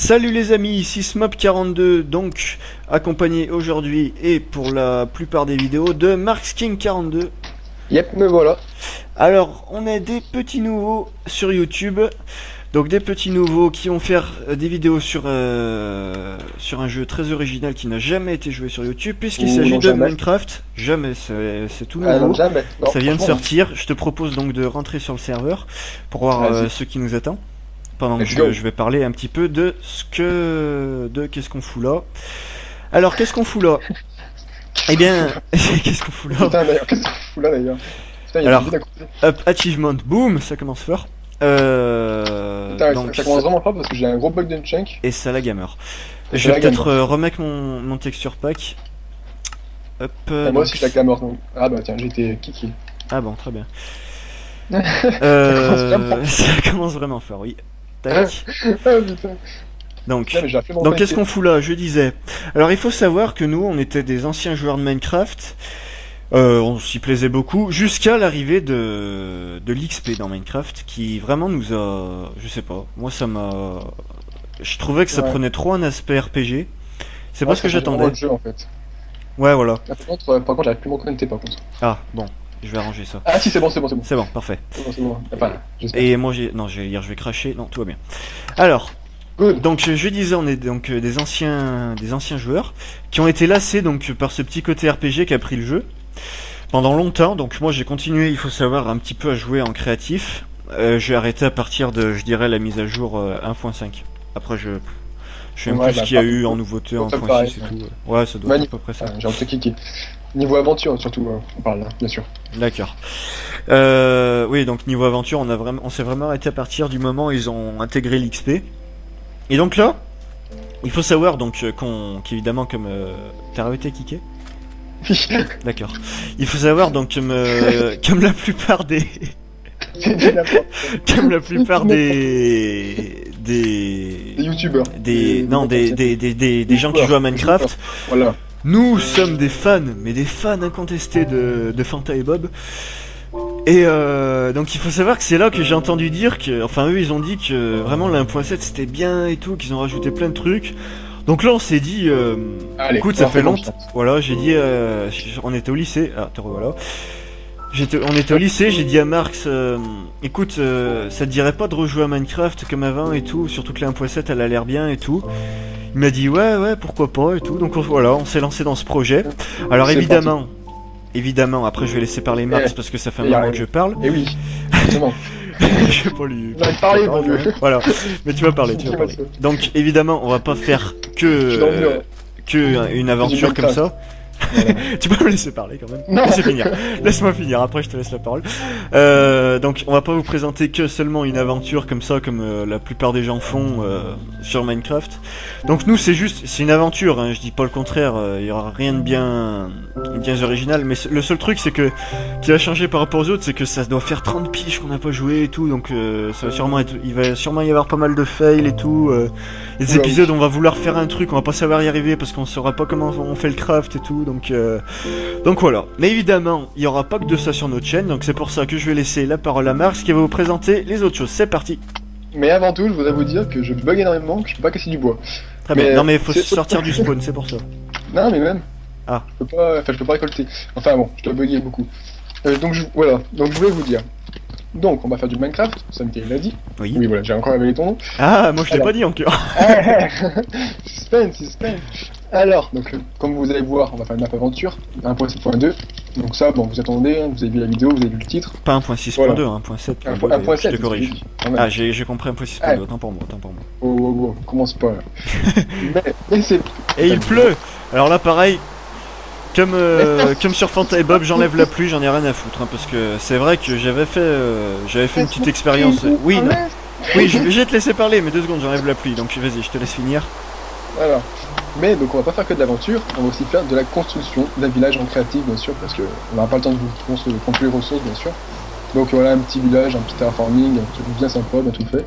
Salut les amis, ici Smop42, donc accompagné aujourd'hui et pour la plupart des vidéos de MarksKing42. Yep, me voilà. Alors, on a des petits nouveaux sur YouTube, donc des petits nouveaux qui vont faire des vidéos sur un jeu très original qui n'a jamais été joué sur YouTube, puisqu'il s'agit de jamais. Minecraft. Jamais, c'est tout Ah, nouveau. non, jamais. Non, Ça vient de franchement, sortir. Je te propose donc de rentrer sur le serveur pour voir Vas-y. ce qui nous attend. Pendant que Let's go. je vais parler un petit peu de qu'est-ce qu'on fout là. Alors, qu'est-ce qu'on fout là? Eh bien, qu'est-ce qu'on fout là? Putain, d'ailleurs, qu'est-ce que tu fous là, d'ailleurs? Putain, il y a Alors, une vie d'à côté. Up achievement, boum, ça commence fort. Putain, Donc, ça commence vraiment fort parce que j'ai un gros bug de chunk. et ça la gamer. Et Je ça vais la peut-être gamer. remettre mon texture pack. Hop, Moi donc, aussi, je la gamer. Donc... Ah bah tiens, j'ai été kiki. ah bon, très bien. bien. Ça commence vraiment fort, oui. Tac. Ah putain. Donc, Non, mais j'ai appelé mon donc PC. qu'est-ce qu'on fout là? Je disais. Alors, il faut savoir que nous, on était des anciens joueurs de Minecraft. On s'y plaisait beaucoup jusqu'à l'arrivée de l'XP dans Minecraft, qui vraiment nous a, je sais pas, moi ça m'a, je trouvais que ça Ouais. prenait trop un aspect RPG. C'est Moi, pas ce que ça change vraiment j'attendais. le jeu en fait. Ouais, voilà. Là, par contre, j'arrive plus à me connecter par contre. Ah bon, je vais arranger ça. Ah si, c'est bon, c'est bon, c'est bon. C'est bon, parfait. C'est bon, c'est bon. Enfin, j'espère. Et moi non, je vais cracher. Non, tout va bien. Alors. Good. Donc je disais, on est donc des anciens joueurs qui ont été lassés donc par ce petit côté RPG qu'a pris le jeu pendant longtemps. Donc moi j'ai continué, il faut savoir, un petit peu à jouer en créatif. J'ai arrêté à partir de, je dirais, la mise à jour 1.5. Après je sais même Ouais, plus ce bah, qu'il y a pareil. eu en nouveauté Tout à fait 1.6 pareil, et tout. Ouais, ça doit être à peu près ça. J'ai un peu kické. Niveau aventure, surtout, on parle là, bien sûr. D'accord. Oui, donc niveau aventure, on s'est vraiment arrêté à partir du moment où ils ont intégré l'XP. Et donc là, il faut savoir donc qu'évidemment comme t'as arrêté kické. D'accord. Il faut savoir donc comme la plupart des comme la plupart Des youtubeurs. des gens qui jouent à Minecraft, Voilà. nous sommes des fans, mais des fans incontestés de Fanta et Bob. Et donc il faut savoir que c'est là que j'ai entendu dire que, enfin eux ils ont dit que vraiment la 1.7 c'était bien et tout, qu'ils ont rajouté plein de trucs. Donc là on s'est dit, Allez, écoute on ça va fait faire longtemps. Voilà, j'ai dit, on était au lycée. Ah te revoilà. On était au lycée, j'ai dit à Marx, écoute, ça te dirait pas de rejouer à Minecraft comme avant et tout, surtout que la 1.7 elle a l'air bien et tout. Il m'a dit ouais pourquoi pas et tout, donc voilà, on s'est lancé dans ce projet. Alors C'est évidemment, après je vais laisser parler Marx parce que ça fait un moment que je parle. Et oui, justement. Je vais pas lui... Non, parlez, mon Dieu. Voilà, mais tu vas parler. Donc évidemment, on va pas faire Je suis dans le mur. que une aventure comme ça. Voilà. Tu peux me laisser parler quand même. Non. Laisse-moi finir, après je te laisse la parole. Donc on va pas vous présenter que seulement une aventure comme ça, comme la plupart des gens font sur Minecraft. Donc nous c'est une aventure, hein, je dis pas le contraire, il y aura rien de bien original, mais le seul truc c'est que, qui va changer par rapport aux autres, c'est que ça doit faire 30 piges qu'on n'a pas joué et tout, donc ça va sûrement être, il va sûrement y avoir pas mal de fails et tout. Les épisodes on va vouloir faire un truc, on va pas savoir y arriver parce qu'on saura pas comment on fait le craft et tout, donc voilà. Mais évidemment, il y aura pas que de ça sur notre chaîne, donc c'est pour ça que je vais laisser la parole à Marx qui va vous présenter les autres choses. C'est parti. Mais avant tout, je voudrais vous dire que je bug énormément, que je peux pas casser du bois. Très Mais, bien. Non mais il faut c'est- sortir du spawn, c'est pour ça. Non, mais même. Ah. Je peux pas récolter. Enfin bon, je dois bugger beaucoup. Voilà. Donc je voulais vous dire. Donc on va faire du Minecraft, ça l'a dit. Oui. Oui, voilà, j'ai encore révélé ton nom. Ah, moi je l'ai Alors. pas dit encore. Suspense. Alors, donc comme vous allez voir, on va faire une map aventure, 1.7.2. Donc ça, bon, vous attendez, hein, vous avez vu la vidéo, vous avez vu le titre. Pas 1.6.2, Voilà. 1.7. 1.7, Je te corrige. quand même. Ah, j'ai compris 1.6.2, Ouais. autant pour moi. Oh, commence pas là. mais c'est... Et il pleut. Alors là pareil, comme sur Fanta et Bob, j'enlève la pluie, j'en ai rien à foutre, hein, parce que c'est vrai que j'avais fait une petite expérience. Oui, non. Oui, je vais te laisser parler, mais 2 secondes, j'enlève la pluie, donc vas-y, je te laisse finir. Voilà. Mais donc on va pas faire que de l'aventure, on va aussi faire de la construction d'un village en créatif bien sûr, parce que on n'aura pas le temps de vous construire les ressources bien sûr. Donc voilà, un petit village, un petit terraforming, un truc bien sympa, bien tout fait.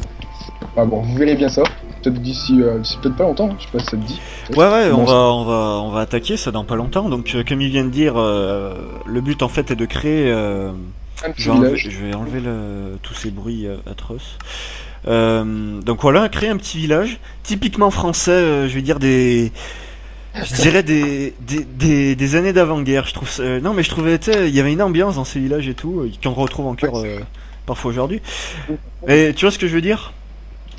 Enfin bon, vous verrez bien ça. Peut-être d'ici peut-être pas longtemps, je sais pas si ça te dit. Ouais, Bon, on va attaquer ça dans pas longtemps. Donc comme il vient de dire, le but en fait est de créer. un petit Je village. vais enlever tous ces bruits atroces. Donc voilà, créer un petit village, typiquement français, je vais dire je dirais des années d'avant-guerre. Je trouve non mais je trouvais, il y avait une ambiance dans ces villages et tout, qu'on retrouve encore parfois aujourd'hui. Et tu vois ce que je veux dire?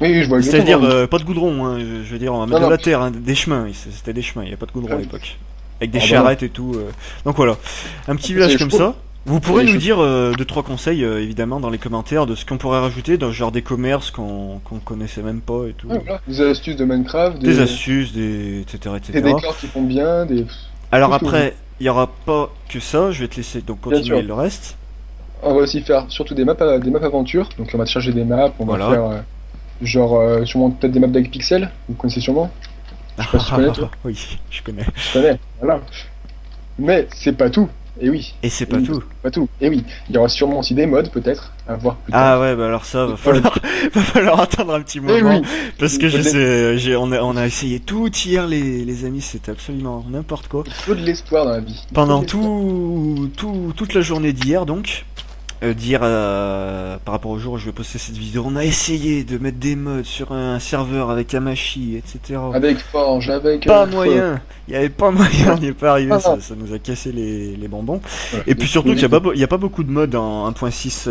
Oui, je vois C'est-à-dire exactement. pas de goudron, hein, je veux dire on va mettre Non, de non. la terre, hein, des chemins, c'était des chemins, il n'y a pas de goudron à l'époque. Avec des Ah bah non. charrettes et tout. Donc voilà, un petit C'est village les comme chevaux. ça. Vous C'est pourrez les nous chevaux. dire deux trois conseils évidemment dans les commentaires de ce qu'on pourrait rajouter, dans genre des commerces qu'on connaissait même pas et tout. Ouais, voilà. Des astuces de Minecraft, Des astuces, etc. des etc. décors qui font bien, des... Alors tout ce que vous voulez. après, il y aura pas que ça, je vais te laisser donc Bien continuer sûr. le reste. On va aussi faire surtout des maps aventures. Donc on va charger des maps, on va Voilà. faire genre sûrement peut-être des maps avec pixels. Vous connaissez sûrement. Je sais pas si tu connais toi. Oui, je connais. Je connais. Voilà. Mais c'est pas tout. Et oui. Et c'est Et pas oui, tout. pas tout. Et oui. Il y aura sûrement aussi des mods peut-être à voir plus Ah tard. ouais, bah alors ça, va falloir attendre un petit Et moment. oui. Parce que je Peut-être. sais, on a essayé tout hier, les amis, c'était absolument n'importe quoi. Il faut de l'espoir dans la vie. Il faut de Pendant l'espoir. toute la journée d'hier, donc, d'hier par rapport au jour où je vais poster cette vidéo, on a essayé de mettre des mods sur un serveur avec Amashi, etc. Avec Forge, avec Pas moyen, il y avait pas moyen, on n'y est pas arrivé, Ah non. ça nous a cassé les bonbons. Voilà. Et puis surtout qu'il y a pas beaucoup de mods en 1.6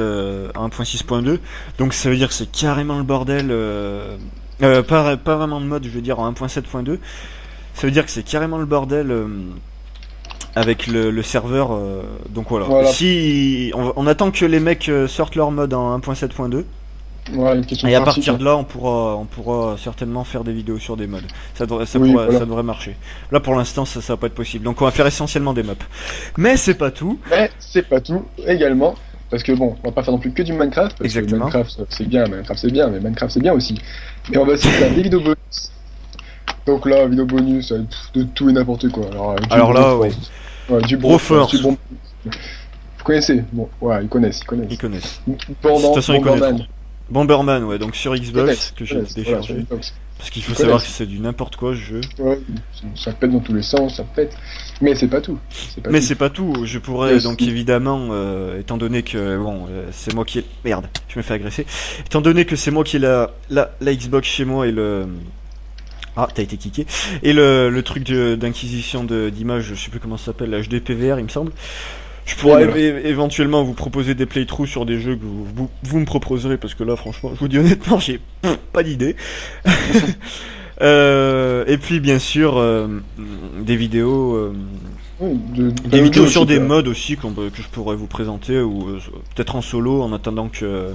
en 1.6.2, donc ça veut dire que c'est carrément le bordel. Pas vraiment de mode, je veux dire en 1.7.2. Ça veut dire que c'est carrément le bordel avec le serveur. Donc voilà. Voilà. Si on attend que les mecs sortent leur mode en 1.7.2 Voilà, une question et à pratique. partir de là, on pourra certainement faire des vidéos sur des mods. Oui, voilà. Ça devrait marcher. Là pour l'instant, ça va pas être possible. Donc on va faire essentiellement des maps. Mais c'est pas tout. Mais c'est pas tout également. Parce que bon, on va pas faire non plus que du Minecraft. Parce Exactement. que Minecraft c'est bien, mais Minecraft c'est bien aussi. Mais on va aussi faire des vidéos bonus. Donc là, vidéo bonus, de tout et n'importe quoi. Du Alors là, Broforce. ouais. Ouais, du Broforce. du bon... Vous connaissez? Bon, ouais, ils connaissent. Ils connaissent. Bon, De toute façon, ils Bomberman. connaîtront. Bomberman, ouais, donc sur Ils Xbox, connaissent, que ils j'ai connaissent, voilà, sur téléchargé. Xbox. Parce qu'il faut Ils savoir que connaissent. c'est du n'importe quoi ce jeu. Ouais, ça pète dans tous les sens, ça pète. Mais c'est pas tout. Mais c'est pas tout, je pourrais Yes. donc évidemment, étant donné que, bon, c'est moi qui ai... Merde, je me fais agresser. Étant donné que c'est moi qui ai la Xbox chez moi et le... Ah, t'as été kické. Et le truc d'inquisition d'images, je sais plus comment ça s'appelle, la HDPVR il me semble. Je pourrais Voilà. éventuellement vous proposer des playthroughs sur des jeux que vous me proposerez, parce que là franchement, je vous dis honnêtement, j'ai pas d'idée. Et puis bien sûr, des vidéos... Oui, Des vidéos sur des modes. mods aussi que je pourrais vous présenter, ou peut-être en solo en attendant que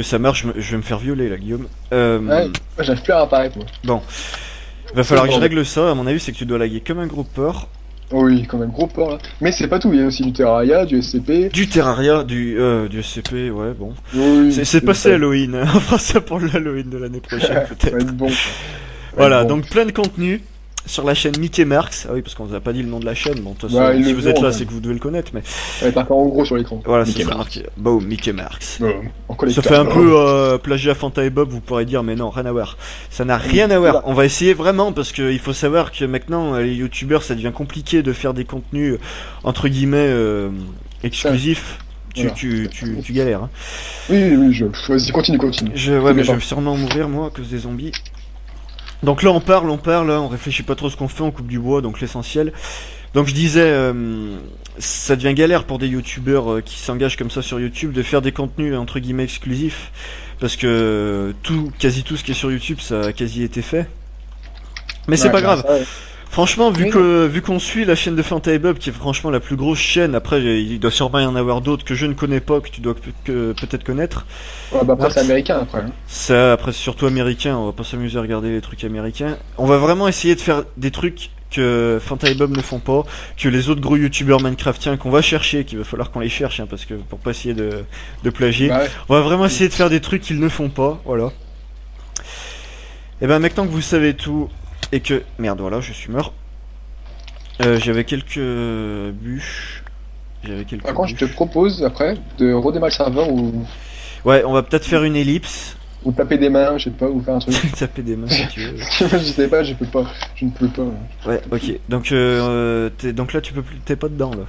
ça marche. Je vais me faire violer là, Guillaume. Ouais, moi j'arrive plus à apparaître moi. Bon, va falloir que je bon. règle ça. À mon avis, c'est que tu dois laguer comme un gros porc. Oui, quand même, gros port là. Mais c'est pas tout, il y a aussi du Terraria, du SCP. Du Terraria, du SCP, ouais, bon. Oui, C'est passé Halloween. On fera ça pour l'Halloween de l'année prochaine, Ça va peut-être. être bon. Voilà, bon. donc plein de contenu sur la chaîne Mickey Marks. Ah oui, parce qu'on vous a pas dit le nom de la chaîne. Bon, de toute façon, Bah, ils si le vous êtes verront, là, quand c'est que vous devez le connaître. Mais Elle est marquée en gros sur l'écran. voilà, Mickey c'est Mouse. marqué. Boom, Mickey Marks. En Ça collector. fait un peu plagiat Fanta et Bob, vous pourrez dire, mais non, rien à voir. Ça n'a rien à voir. On va essayer vraiment, parce qu'il faut savoir que maintenant, les youtubeurs, ça devient compliqué de faire des contenus, entre guillemets, exclusifs. Voilà. Tu galères. Hein. Oui, vas-y, continue. Ouais, C'est mais bien. je vais sûrement mourir, moi, à cause des zombies. Donc là, on parle, là, on réfléchit pas trop ce qu'on fait, on coupe du bois, donc l'essentiel. Donc je disais, ça devient galère pour des youtubeurs qui s'engagent comme ça sur YouTube de faire des contenus entre guillemets exclusifs, parce que quasi tout ce qui est sur YouTube, ça a quasi été fait. Mais c'est Ouais, pas bah, grave. ça, ouais. Franchement, Oui. vu qu'on suit la chaîne de Fanta et Bob, qui est franchement la plus grosse chaîne, après il doit sûrement y en avoir d'autres que je ne connais pas, que tu dois peut-être connaître. Ouais, bah après c'est américain après. Hein. Ça, après c'est surtout américain, on va pas s'amuser à regarder les trucs américains. On va vraiment essayer de faire des trucs que Fanta et Bob ne font pas, que les autres gros youtubeurs Minecraftiens qu'on va chercher, qu'il va falloir qu'on les cherche, hein, parce que pour pas essayer de plagier, Bah ouais. on va vraiment essayer de faire des trucs qu'ils ne font pas, voilà. Et ben maintenant que vous savez tout, et que... Merde, voilà, je suis mort. J'avais quelques bûches. Par contre, je te propose après de redémarrer le serveur Ouais, on va peut-être faire une ellipse. ou taper des mains, je sais pas, ou faire un truc. Taper des mains si tu veux. Je sais pas, je ne peux pas. Ouais, ok. Donc, donc là, t'es pas dedans là.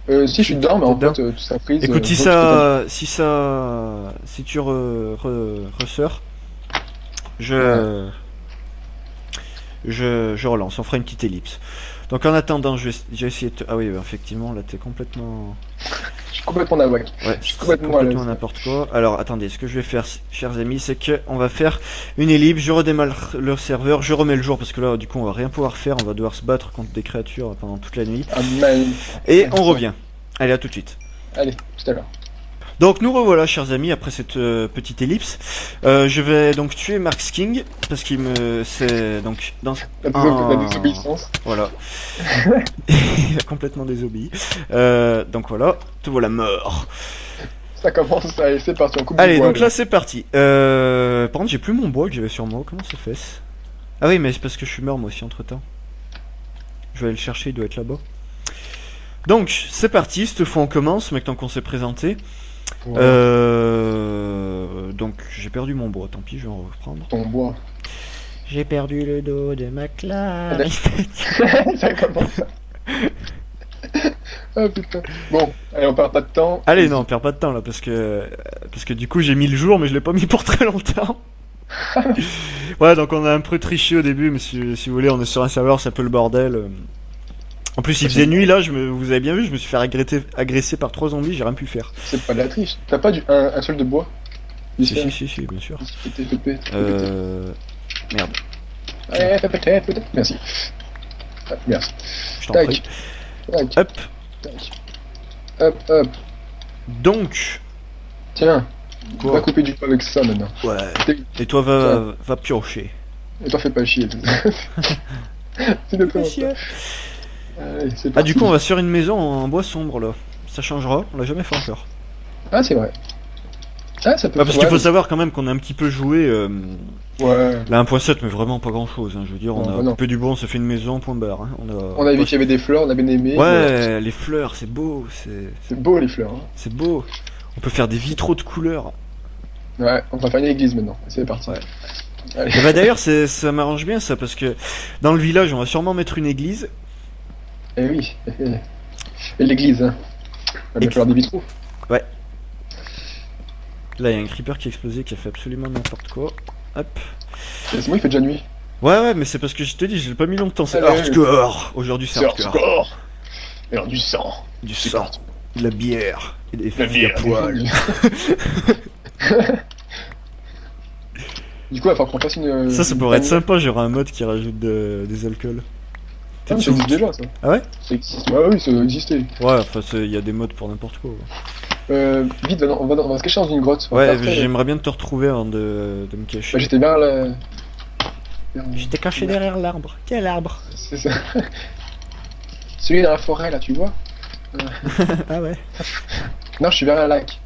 Si je suis dedans, mais en T'es fait, tout ça prise. Écoute, si je vois que si tu ressors, je, je relance, on fera une petite ellipse. Donc en attendant, j'ai essayé de... Ah oui, bah, effectivement, là t'es complètement... je suis complètement nawak. Ouais, Je suis c'est complètement à l'aise. n'importe quoi. Alors attendez, ce que je vais faire, chers amis, c'est que on va faire une ellipse, je redémarre le serveur, je remets le jour, parce que là, du coup, on va rien pouvoir faire, on va devoir se battre contre des créatures pendant toute la nuit. Ah, man. Et on revient. Allez, à tout de suite. Allez, tout à l'heure. Donc nous revoilà, chers amis, après cette petite ellipse. Je vais donc tuer Marx King parce qu'il me, c'est donc dans La désobéissance. voilà, il a complètement désobéi. Donc voilà, te voilà mort. Ça commence, allez, c'est parti, on coupe Allez, du bois, donc là c'est parti. Par contre, j'ai plus mon bois que j'avais sur moi. Comment ça fait? Ah oui, mais c'est parce que je suis mort moi aussi entre temps. Je vais aller le chercher, il doit être là-bas. Donc c'est parti, cette fois on commence, mec, tant qu'on s'est présenté. Ouais. Donc j'ai perdu mon bois, tant pis, je vais en reprendre. Ton bois. J'ai perdu le dos de ma classe. Ça commence. Ah putain. Bon, allez, on perd pas de temps. Allez, non, on perd pas de temps là, parce que du coup j'ai mis le jour, mais je l'ai pas mis pour très longtemps. Ouais, donc on a un peu triché au début, mais si vous voulez, on est sur un serveur, c'est un peu le bordel. En plus, il faisait nuit là, vous avez bien vu, je me suis fait agresser par 3 zombies, j'ai rien pu faire. C'est pas de la triche. T'as pas un seul de bois? Si, bien sûr. Merde. Peut-être. Merci. Ah, merci. Je t'en Tac. prie. Tac. Hop. Tac. Hop. Donc. Tiens. Quoi? On va couper du bois avec ça maintenant. Ouais. Et toi, va piocher. Et toi, fais pas chier. C'est de toi. Allez, c'est Ah, parti. du coup, on va se faire une maison en bois sombre là. Ça changera, on l'a jamais fait encore. Ah, c'est vrai. Ah, ça peut Bah, parce qu'il ouais, faut savoir quand même qu'on a un petit peu joué. Ouais. La 1.7, mais vraiment pas grand chose. Hein. Je veux dire, on Non, a non. coupé du bois, on s'est fait une maison, point barre. Hein. On a vu qu'il y avait des fleurs, on a bien aimé. Ouais, les fleurs, c'est beau. C'est beau les fleurs. Hein. C'est beau. On peut faire des vitraux de couleurs. Ouais, on va faire une église maintenant. C'est parti. Ouais. Allez. Et bah d'ailleurs, ça m'arrange bien ça, parce que dans le village, on va sûrement mettre une église. Eh oui. Et l'église, hein. On va faire des vitraux. Ouais. Là, il y a un creeper qui a explosé, qui a fait absolument n'importe quoi. Hop. C'est moi, il fait déjà nuit. Ouais, mais c'est parce que je te dis, je l'ai pas mis longtemps. C'est Ouais, hardcore. Aujourd'hui, c'est hardcore. Et alors, du sang. Du C'est sang, parti. de la bière et des La filles à bière. poil. Du coup, il va falloir qu'on fasse une. Ça pourrait être sympa, j'aurais un mode qui rajoute des alcools. Ah, mais ça existe déjà, ça. Ah ouais? Ça existe. Ouais, oui, ça existait. Ouais, enfin, il y a des modes pour n'importe quoi. Vite, on va se cacher dans une grotte. On va Ouais, faire ça, j'aimerais bien te retrouver avant de me cacher. Bah, j'étais bien là. J'étais caché derrière l'arbre. Quel arbre? C'est ça. Celui dans la forêt, là, tu vois. Ah ouais. Non, je suis vers un lac.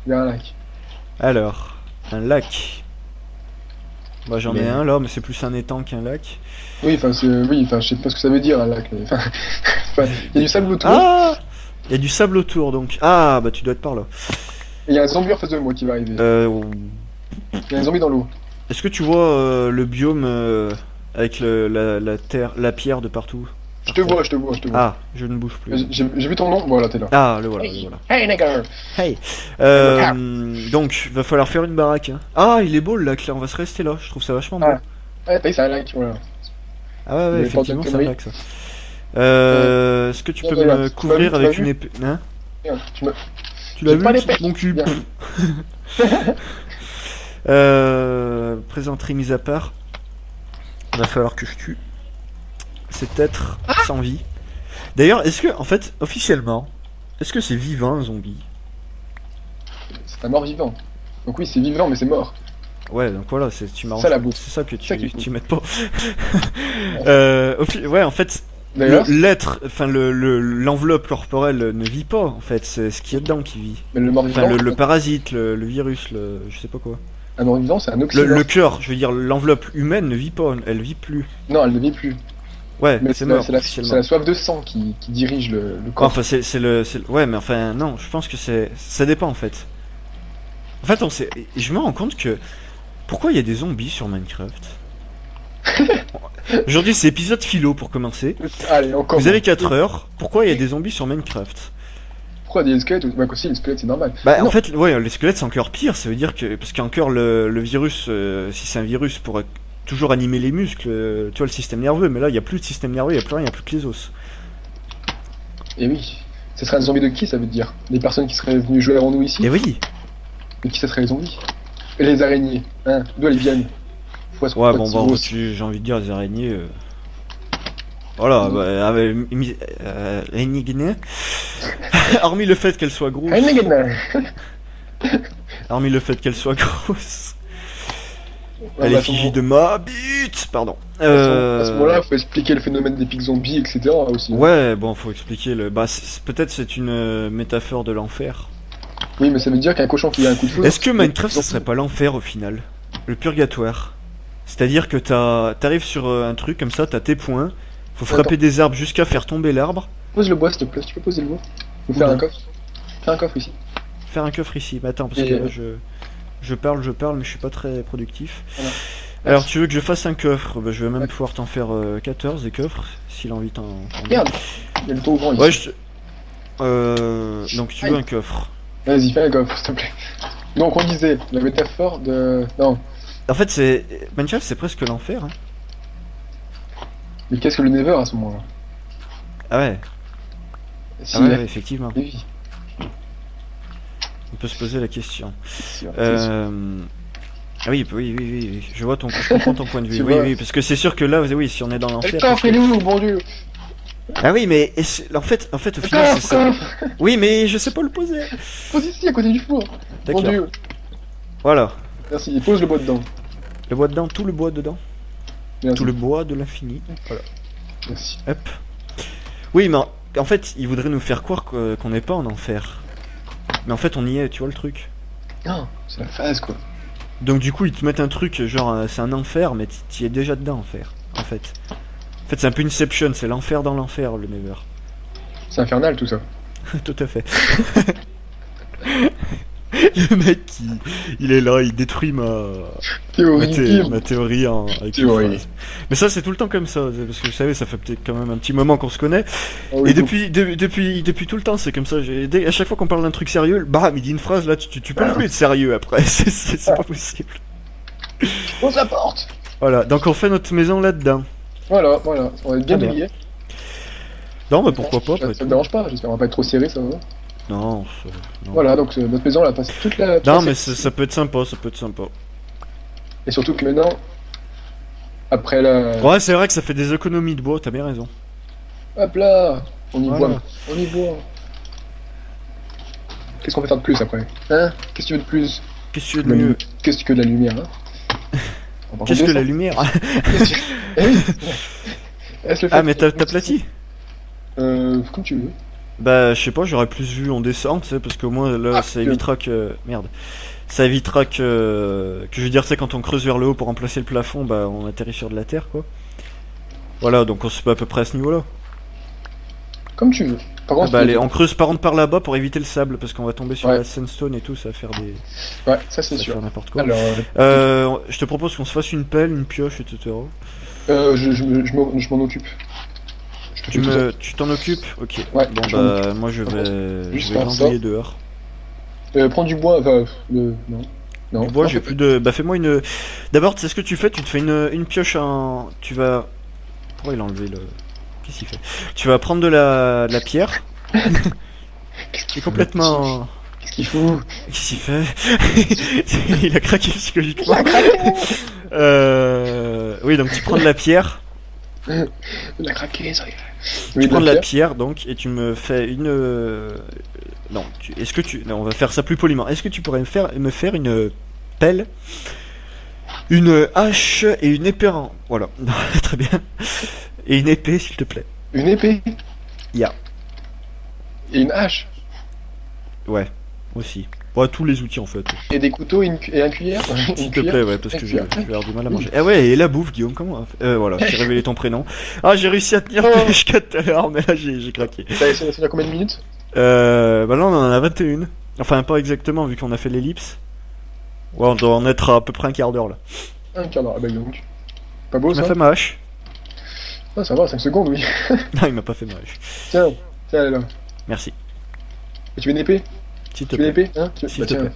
Alors, un lac. Bah j'en ai Mais- un là, mais c'est plus un étang qu'un lac. Oui, enfin, je sais pas ce que ça veut dire, un lac. Mais... Enfin, il y a du sable autour. Ah! Il y a du sable autour donc. Ah bah tu dois être par là. Et il y a un zombie en face de moi qui va arriver. Il y a un zombie dans l'eau. Est-ce que tu vois le biome avec la terre, la pierre de partout? Je te vois. Ah, je ne bouge plus. J'ai vu ton nom, voilà, t'es là. Ah, le voilà, le voilà. Hey, nigger. Hey. Donc, va falloir faire une baraque. Hein. Ah, il est beau le lac là, on va se rester là. Je trouve ça vachement beau. Ah. Ouais, t'as vu, c'est un lac, voilà. Ah ouais, Mais effectivement, pas de c'est un conneries. lac ça. Est-ce que tu peux Regarde, me tu couvrir m'as avec vu une épée? Hein? Regarde, tu me... Tu l'as J'ai vu, pas l'épée. mon cul? Bien. Présenterie mise à part. Il va falloir que je tue cet être sans vie. D'ailleurs, est-ce que, en fait, officiellement, est-ce que c'est vivant un zombie? C'est un mort vivant. Donc oui, c'est vivant, mais c'est mort. Ouais, donc voilà, tu m'arranges. Ça, la bouffe. C'est ça que Ça qui est tu m'aides pas. Ouais, en fait, D'ailleurs, l'être, enfin l'enveloppe corporelle ne vit pas, en fait, c'est ce qu'il y a dedans qui vit. mais le mort Enfin, vivant, le parasite, le virus, je sais pas quoi. un mort vivant, c'est un oxymore. Le cœur, je veux dire, l'enveloppe humaine ne vit pas, elle vit plus. Non, elle ne vit plus. Ouais, Mais c'est mort, c'est la officiellement. soif de sang qui dirige le corps. Enfin, ouais, mais enfin, non, je pense que ça dépend, en fait. En fait, je me rends compte que... Pourquoi il y a des zombies sur Minecraft? Aujourd'hui, c'est épisode philo, pour commencer. Allez, on commence. Vous avez 4 heures, pourquoi il y a des zombies sur Minecraft? Pourquoi des squelettes ou... Bah, aussi, les squelettes, c'est normal. Bah, en Non. fait, ouais, les squelettes c'est encore pire, ça veut dire que. Parce qu'encore le virus, si c'est un virus, pourrait toujours animer les muscles, tu vois, le système nerveux, mais là, il n'y a plus de système nerveux, il n'y a plus rien, il n'y a plus que les os. Et oui. Ce serait un zombie de qui, ça veut dire? Des personnes qui seraient venues jouer avant nous ici? Et oui! Et qui ça serait les zombies? Et les araignées, hein? D'où elles viennent? Faut Ouais, bon, bah, j'ai envie de dire, les araignées. Voilà, bah, énigmé. Hormis le fait qu'elle soit grosse. Hormis le fait qu'elle soit grosse. Elle est effigie de ma bite, pardon. À ce moment-là, faut expliquer le phénomène des pics zombies, etc. aussi. Ouais, bon, faut expliquer le. Bah, peut-être c'est une métaphore de l'enfer. Oui, mais ça veut dire qu'un cochon qui a un coup de feu. Est-ce que Minecraft, ça serait pas l'enfer au final? Le purgatoire. C'est-à-dire que t'arrives sur un truc comme ça, t'as tes points, faut frapper des arbres jusqu'à faire tomber l'arbre. Pose le bois, s'il te plaît, tu peux poser le bois. Ou faire un coffre. Faire un coffre ici. Faire un coffre ici. Mais attends, parce que là, je parle, mais je suis pas très productif. Voilà. Alors, tu veux que je fasse un coffre? Bah, je vais même pouvoir t'en faire 14 des coffres, s'il a envie t'en. Merde, il y a le taux grand ici. Ouais, donc tu veux un coffre. Vas-y, fais un coffre, s'il te plaît. Donc, on disait, la métaphore de... Non. En fait, c'est... Minecraft, c'est presque l'enfer, hein. Mais qu'est-ce que le Nether à ce moment-là? Ah ouais. Si, Ah ouais, effectivement. Oui. On peut se poser la question. Si, Ah oui, oui. Je vois je comprends ton point de vue. Oui, parce que c'est sûr que là, oui, si on est dans l'enfer. Le coffre, il est où, bon Dieu? Ah oui, mais en fait, au final, c'est ça. Oui, mais je sais pas le poser. Pose ici, à côté du four. Bon D'accord. Dieu. Voilà. Merci, et pose le bois dedans. Le bois dedans, tout le bois dedans. Merci. Tout le bois de l'infini. Voilà. Merci. Hop. Oui, mais en fait, il voudrait nous faire croire qu'on n'est pas en enfer. Mais en fait, on y est, tu vois le truc. Non, c'est la phase, quoi. Donc du coup, ils te mettent un truc, genre, c'est un enfer, mais t'y es déjà dedans, en fait. En fait, c'est un peu Inception, c'est l'enfer dans l'enfer, le Nether. C'est infernal, tout ça. Tout à fait. Le mec, il est là, il détruit ma théorie avec une phrase. Mais ça, c'est tout le temps comme ça, parce que vous savez, ça fait peut-être quand même un petit moment qu'on se connaît. Oh, oui, et depuis tout le temps, c'est comme ça. À chaque fois qu'on parle d'un truc sérieux, bam, il dit une phrase, là, tu peux plus être sérieux après, c'est pas possible. Pose la porte. Voilà, donc on fait notre maison là-dedans. Voilà, on va être bien délié. Non, mais pourquoi pas, ça me dérange pas, j'espère qu'on va pas être trop serré, ça va. Non, voilà, donc notre maison, elle a passé toute la... Non, mais ça peut être sympa, Et surtout que maintenant, après la... Ouais, c'est vrai que ça fait des économies de bois, t'as bien raison. Hop là, on y Voilà. voit, Qu'est-ce qu'on peut faire de plus après? Hein? Qu'est-ce que tu veux de plus? Qu'est-ce que tu veux de mieux? Qu'est-ce que de la lumière, hein? Qu'est-ce que la lumière? Eh oui. Est-ce le fait Ah, mais t'as aplati? Comme tu veux. Bah, je sais pas, j'aurais plus vu en descente, tu sais, parce qu'au moins là, ça évitera que. Merde. Ça évitera que je veux dire, tu sais, quand on creuse vers le haut pour remplacer le plafond, bah, on atterrit sur de la terre, quoi. Voilà, donc on se met à peu près à ce niveau-là. Comme tu veux. Par contre, bah, allez, on creuse par contre par là-bas pour éviter le sable, parce qu'on va tomber sur Ouais. la sandstone et tout, ça va faire des. Ouais, ça c'est Ça va sûr. faire n'importe quoi. Alors, Je te propose qu'on se fasse une pelle, une pioche, etc. je m'en occupe. Je te fais tout ça. Tu t'en occupes? Ok. Ouais, Bon, je m'en bah, moi je vais. Juste Je vais faire ça. glandouiller dehors. Prends du bois, non. Non. Du bois, non, j'ai plus de. Bah, fais-moi une. D'abord, tu sais ce que tu fais? Tu te fais une pioche en. Tu vas. Pourquoi il a enlevé le. Qu'est-ce qu'il fait? Tu vas prendre de la pierre. Il est complètement. Qu'est-ce qu'il fout? Qu'est-ce qu'il fait? Il a craqué psychologiquement. Oui, donc tu prends de la pierre. Il a craqué, ça y est. Tu prends de la pierre, donc, et tu me fais une. Non, est-ce que tu. Non, on va faire ça plus poliment. Est-ce que tu pourrais me faire une pelle, une hache et une épée en. Voilà, très bien. Et une épée, s'il te plaît. Une épée? Ya. Et une hache? Ouais, aussi. Ouais, tous les outils en fait. Et des couteaux et un cuillère? S'il te plaît, ouais, parce que je vais avoir du mal à manger. Ah ouais, et la bouffe, Guillaume, comment? Voilà, j'ai révélé ton prénom. Ah, j'ai réussi à tenir jusqu'à tout à l'heure, mais là j'ai craqué. Ça fait combien de minutes? Bah là on en a 21. Enfin, pas exactement, vu qu'on a fait l'ellipse. Ouais, on doit en être à peu près un quart d'heure là. Un quart d'heure, ah bah donc. Pas beau Il m'a ça? fait ma hache. Ah, ça va, 5 secondes, oui. Non, il m'a pas fait ma hache. Tiens, elle est là. Merci. Et tu veux une épée? S'il te Tu veux une plaît. épée, hein? S'il Bah te tiens. plaît.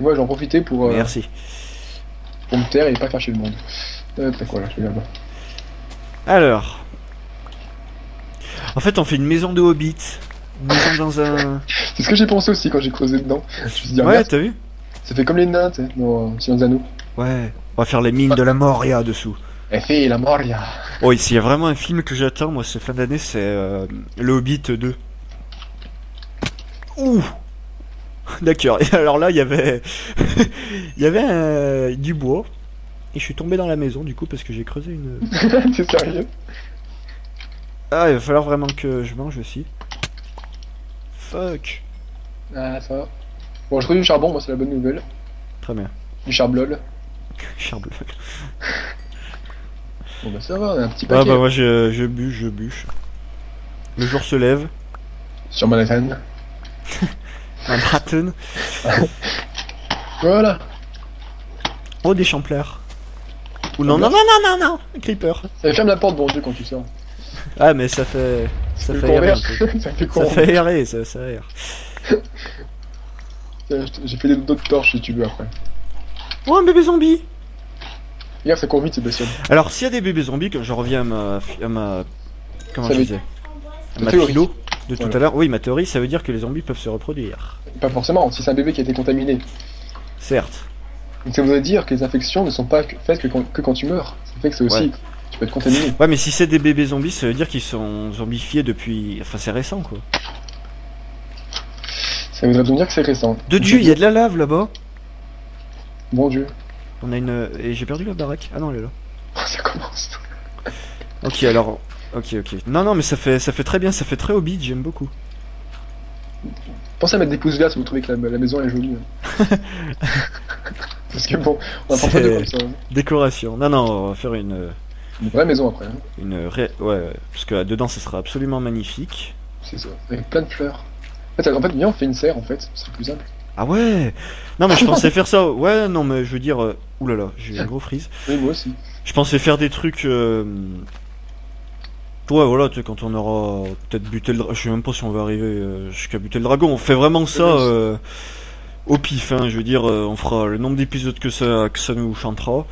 Moi, j'en profitais Merci. pour me taire et pas faire chier le monde. Voilà, je vais là-bas. Alors. En fait, on fait une maison de hobbit. Une maison dans un... C'est ce que j'ai pensé aussi quand j'ai creusé dedans. Je me suis dit, ah, Ouais, merde, t'as vu? ça fait comme les nains, tu sais, dans Seigneur des Anneaux. Ouais. On va faire les mines de la Moria dessous. Elle fait la Moria. Oh, ici, il y a vraiment un film que j'attends, moi, cette fin d'année, c'est Le Hobbit 2. Ouh! D'accord. Et alors là, il y avait... il y avait du bois. Et je suis tombé dans la maison, du coup, parce que j'ai creusé une... T'es sérieux? Ah, il va falloir vraiment que je mange aussi. Fuck. Ah, ça va. Bon, je trouve du charbon, moi, c'est la bonne nouvelle. Très bien. Du charbol. Charbon. Bon, bah ça va, on a un petit Ah paquet. bah moi je bûche. Le jour se lève. Sur Manhattan. Manhattan. Voilà. Oh, des champleurs. Ou non, non, non, non, non, non. Un creeper. Ferme la porte, bon Dieu, quand tu sors. Ah, mais ça fait... Ça fait aérer un peu. Ça fait Ça con. fait aérer, ça aère. J'ai fait d'autres torches si tu veux après. Oh, un bébé zombie. Regarde, ça court vite ces bestioles. Alors, s'il y a des bébés zombies, que je reviens à ma comment Ça je veut- disais, à Ta ma théorie. philo de tout Voilà. à l'heure. Oui, ma théorie, ça veut dire que les zombies peuvent se reproduire. Pas forcément, si c'est un bébé qui a été contaminé. Certes. Donc ça voudrait dire que les infections ne sont pas faites que quand tu meurs. Ça fait que c'est aussi... Ouais. Tu peux être contaminé. Ouais, mais si c'est des bébés zombies, ça veut dire qu'ils sont zombifiés depuis... Enfin, c'est récent, quoi. Ça voudrait donc dire que c'est récent. De Dieu, il y a de la lave, là-bas. Bon Dieu. On a une... Et j'ai perdu la baraque. Ah non, elle est là. Ça commence. Ok, alors... Ok. Non, non, mais ça fait très bien, ça fait très Hobbit, j'aime beaucoup. Pensez à mettre des pouces verts si vous trouvez que la maison est jolie. Parce que bon, on va pas faire C'est- de comme ça. Hein. Décoration. Non, non, on va faire une Une vraie maison après. Hein. Ouais, parce que dedans, ça sera absolument magnifique. C'est ça. Avec plein de fleurs. En fait, viens, on fait une serre en fait. Ce serait plus simple. Ah ouais. Non, mais je pensais faire ça. Ouais, non, mais je veux dire... Oulala, j'ai eu un gros freeze. Oui, moi aussi. Je pensais faire des trucs... Ouais, voilà, tu sais, quand on aura peut-être buté le dragon... Je sais même pas si on va arriver jusqu'à buter le dragon. On fait vraiment ça au pif, hein. Je veux dire, on fera le nombre d'épisodes que ça nous chantera.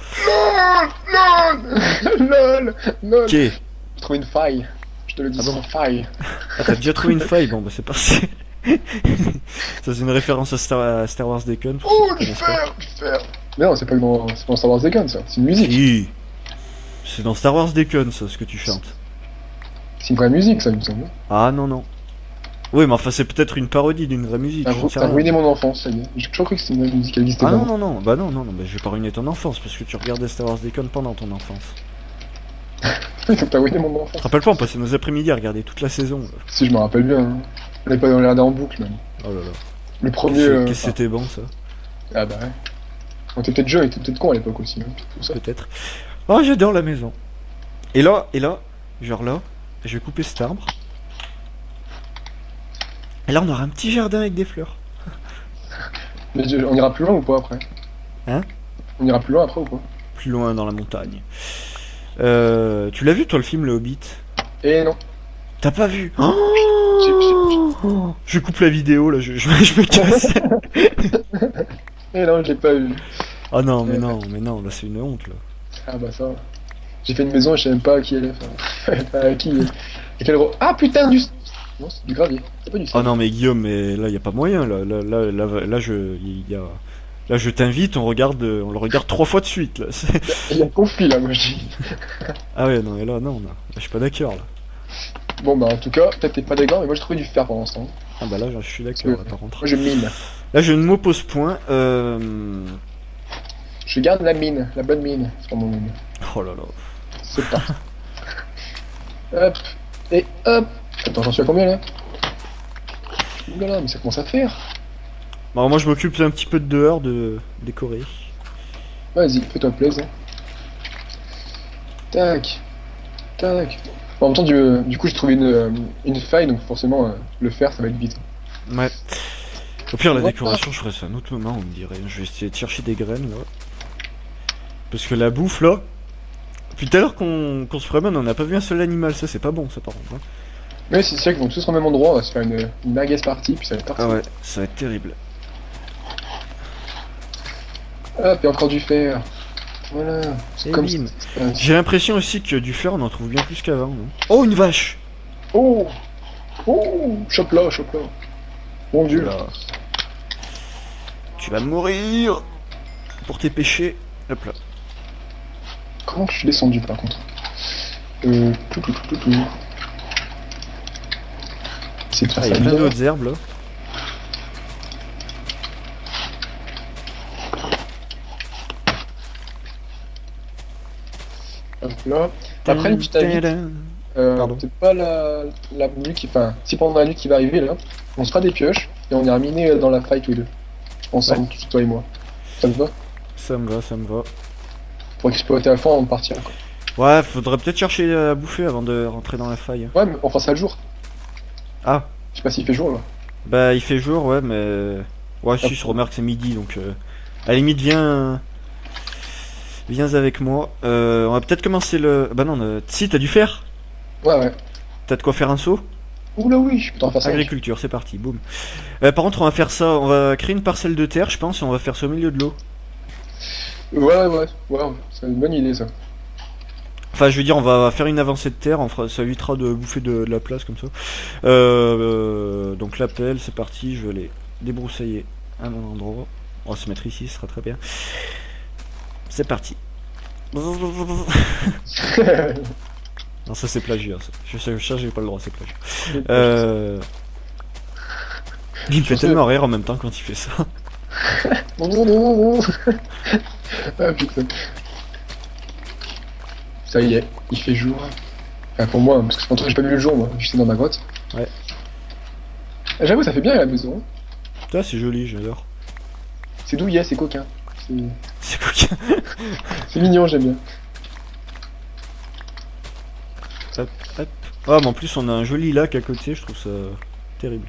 LOL LOL Ok. J'ai trouvé une faille. Je te le dis Ah bon sans faille. Ah, t'as déjà trouvé une faille? Bon, bah c'est parti. Ça, c'est une référence à Star Wars Déconne. pour Oh, ceux qui du connaissent pas. fer, du fer. Mais non, c'est pas dans Star Wars Déconne ça. C'est une musique. Si. C'est dans Star Wars Déconne, ça, ce que tu chantes. C'est une vraie musique, ça, il me semble. Ah non, non. Oui, mais enfin, c'est peut-être une parodie d'une vraie musique. j'en sais T'as rien. ruiné mon enfance, ça y est. J'ai toujours cru que c'était une vraie musique, elle existait Ah non, vraiment. non, non, bah non, non, non, bah je vais pas ruiner ton enfance parce que tu regardais Star Wars Déconne pendant ton enfance. T'as ruiné mon enfance. Rappelle-toi, on passait nos après-midi à regarder toute la saison. Si je me rappelle bien. Hein. On l'avait pas regardé en boucle, même. Oh là là. Le premier. Qu'est-ce que enfin, c'était bon ça? Ah bah ouais. On était peut-être jeunes, on était peut-être cons à l'époque aussi. Hein, tout ça. Peut-être. Oh, j'adore la maison. Et là, genre là, je vais couper cet arbre. Et là, on aura un petit jardin avec des fleurs. Mais on ira plus loin ou pas après? Hein? On ira plus loin après ou pas? Plus loin dans la montagne. Tu l'as vu toi le film Le Hobbit? Eh non. T'as pas vu? Oh, je coupe la vidéo là, je me casse. Eh non, je l'ai pas eu. Oh non, mais non, là c'est une honte là. Ah bah ça va. J'ai fait une maison et je sais même pas à qui elle est. Enfin, à qui. À quel Ah putain, du. Non, c'est du gravier. C'est pas du Oh sable. non mais Guillaume, mais là y a pas moyen là je t'invite, on le regarde 3 fois de suite là. Il y a un conflit là, moi je dis. Ah ouais non, et là non, là, je suis pas d'accord là. Bon bah en tout cas, peut-être t'es pas d'accord, mais moi j'ai trouvé du fer pendant ce temps. Ah bah là je suis d'accord là, par contre. Moi je mine. Là je ne m'oppose point. Je garde la mine, la bonne mine. C'est pas mon mine. Oh là là. C'est pas. Hop. Et hop. Attends, j'en suis à combien là? Oulala, mais ça commence à faire. Bon, moi je m'occupe un petit peu de dehors de décorer. Vas-y, fais-toi plaisir. Tac. Tac. Bon, en même temps, du coup, j'ai trouvé une faille, donc forcément, le fer, ça va être vite. Ouais. Au pire la Ouais. décoration je ferai ça à un autre moment on me dirait. Je vais essayer de chercher des graines là. Parce que la bouffe là. Depuis tout à l'heure qu'on se promène on n'a pas vu un seul animal, ça c'est pas bon ça par contre. Hein. Mais c'est sûr qu'ils vont tous au même endroit, on va se faire une merguez partie, puis ça va être parti. Ah ouais, ça va être terrible. Hop, et encore du fer. Voilà, c'est Et comme bim. ça. J'ai l'impression aussi que du fer, on en trouve bien plus qu'avant. Non oh, une vache! Oh! Oh! Chope là, chope là. Mon dieu. Là. Tu vas mourir pour tes péchés. Hop là. Comment je suis descendu par contre? Tout. C'est de faire Ah, il y a ça plein bien. d'autres herbes là. Hop là. Après, une petite avis. Pardon. C'est pas la nuit qui. Enfin, si pendant la nuit qui va arriver là, on se fera des pioches et on ira miner dans la faille tous les deux. Ensemble, toi et moi. Ça te va? Ça me va, ça me va. Pour exploiter à fond avant de partir quoi. Ouais, faudrait peut-être chercher à bouffer avant de rentrer dans la faille. Ouais, mais on fera ça le jour. Ah, Je sais pas s'il fait jour là. bah il fait jour, ouais, mais... Ouais, si, je remarque que c'est midi, donc... À la limite, viens... Viens avec moi. On va peut-être commencer le... Bah non, si, t'as du fer? Ouais. T'as de quoi faire un saut? Oula oui, je peux t'en faire ça. Agriculture, c'est parti, boum. Par contre, on va faire ça, on va créer une parcelle de terre, je pense, et on va faire ça au milieu de l'eau. Ouais, c'est une bonne idée ça. Enfin, je veux dire, on va faire une avancée de terre, ça évitera de bouffer de la place comme ça. Donc la pelle, c'est parti, je vais aller débroussailler à mon endroit. On va se mettre ici, ce sera très bien. C'est parti. Non, ça c'est plagiat, ça. Je sais, ça j'ai pas le droit, c'est plagiat. Il me fait tellement rire en même temps quand il fait ça. Non. Ah putain. Ça y est, il fait jour. Enfin pour moi, parce que c'est j'ai pas vu le jour moi, j'étais dans ma grotte. Ouais. Ah, j'avoue, ça fait bien la maison. Ça c'est joli, j'adore. C'est douillet, c'est coquin. C'est coquin. C'est mignon, j'aime bien. Hop, hop. Ah, mais en plus on a un joli lac à côté, je trouve ça terrible.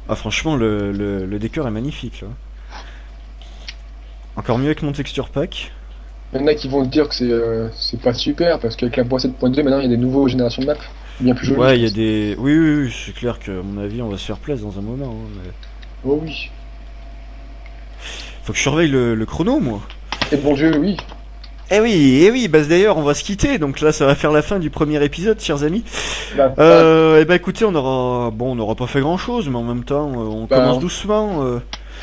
Ah franchement le décor est magnifique là. Encore mieux avec mon texture pack. Il y en a qui vont te dire que c'est pas super parce qu'avec la boîte 7.2 maintenant il y a des nouveaux générations de maps bien plus jolies. Ouais, il y a des... Oui, c'est clair que à mon avis on va se faire plaisir dans un moment. Hein, mais... Oh oui. Faut que je surveille le chrono moi. Et bon Dieu, oui. Eh oui, bah d'ailleurs on va se quitter, donc là ça va faire la fin du premier épisode, chers amis. Bah, Et bah écoutez, on n'aura pas fait grand chose, mais en même temps on Bah, commence doucement.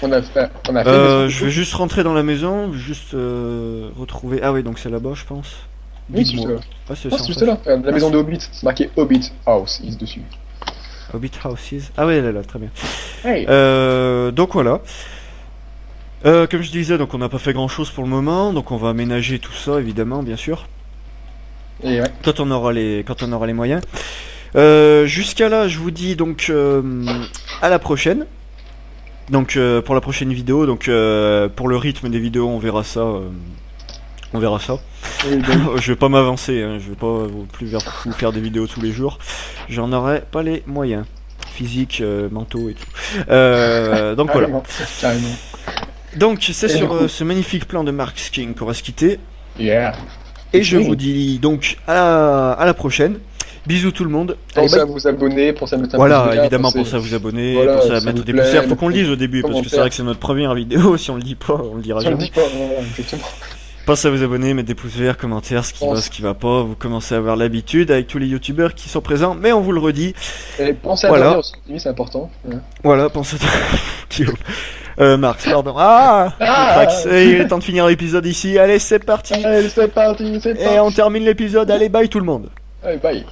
on a fait Je vais juste rentrer dans la maison, juste retrouver... Ah oui, donc c'est là-bas je pense. Oui, c'est Dis-moi. juste là. Ah, c'est Ah, ça, c'est en juste fait. là. La maison de Hobbit, c'est marqué Hobbit House is dessus. Hobbit Houses. Ah ouais, elle est là, très bien. Hey. Donc voilà. Comme je disais, donc on n'a pas fait grand chose pour le moment, donc on va aménager tout ça évidemment, bien sûr. Et ouais. Quand on aura les moyens. Jusqu'à là, je vous dis donc à la prochaine. Donc pour la prochaine vidéo, donc pour le rythme des vidéos, on verra ça. Oui, donc, Je vais pas m'avancer, hein, je vais pas vous faire des vidéos tous les jours. J'en aurai pas les moyens. Physiques, mentaux et tout. Donc voilà. Carrément. Donc c'est Et sur du coup- ce magnifique plan de Mark King qu'on va se quitter. Yeah. Et je Oui. vous dis donc à la prochaine. Bisous tout le monde. Allez, Pensez bye. à vous abonner, pensez à mettre un Voilà, pouce vert, évidemment, pensez à vous abonner, Voilà, pensez à s'il mettre vous des plaît, pouces verts. Faut mettez qu'on le dise au début, parce que c'est commentaires. vrai que c'est notre première vidéo. Si on le dit pas, on le dira Si on le jamais. dit pas, voilà, exactement. Pensez à vous abonner, mettre des pouces verts, commentaires, ce qui va, ce qui va pas. Vous commencez à avoir l'habitude avec tous les youtubeurs qui sont présents, mais on vous le redit. Et pensez à Voilà. dormir aussi, c'est important. Ouais. Voilà, pensez à... Marx, pardon. Ah, Max, il est temps de finir l'épisode ici. Allez, c'est parti. Allez, c'est parti, c'est parti. Et on termine l'épisode. Allez, bye tout le monde. Allez, bye.